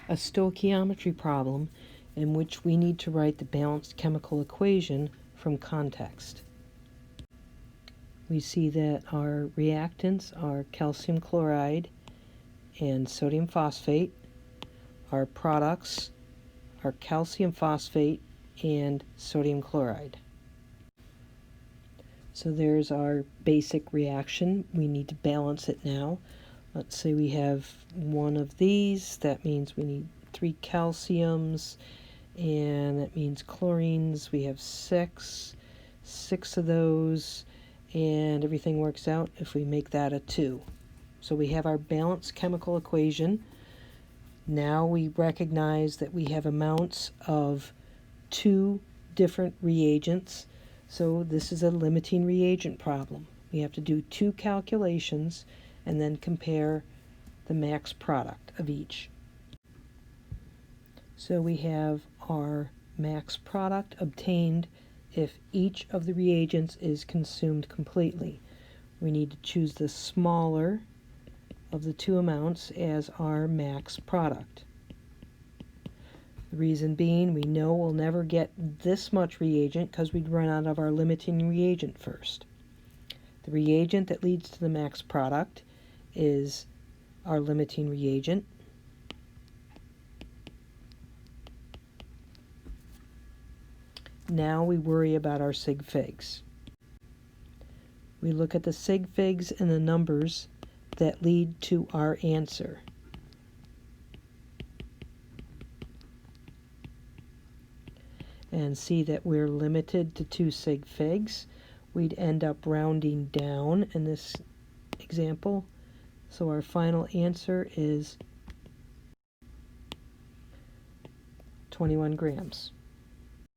a stoichiometry problem in which we need to write the balanced chemical equation from context. We see that our reactants are calcium chloride and sodium phosphate. Our products are calcium phosphate and sodium chloride. So there's our basic reaction. We need to balance it now. Let's say we have one of these. That means we need 3 calciums, and that means chlorines. We have 6 of those, and everything works out if we make that a 2. So we have our balanced chemical equation. Now we recognize that we have amounts of 2 different reagents. So this is a limiting reagent problem. We have to do 2 calculations and then compare the max product of each. So we have our max product obtained if each of the reagents is consumed completely. We need to choose the smaller of the 2 amounts as our max product. The reason being, we know we'll never get this much reagent because we'd run out of our limiting reagent first. The reagent that leads to the max product is our limiting reagent. Now we worry about our Sigfigs. We look at the Sigfigs and the numbers that lead to our answer. And see that we're limited to 2 Sigfigs. We'd end up rounding down in this example. So our final answer is 21 grams.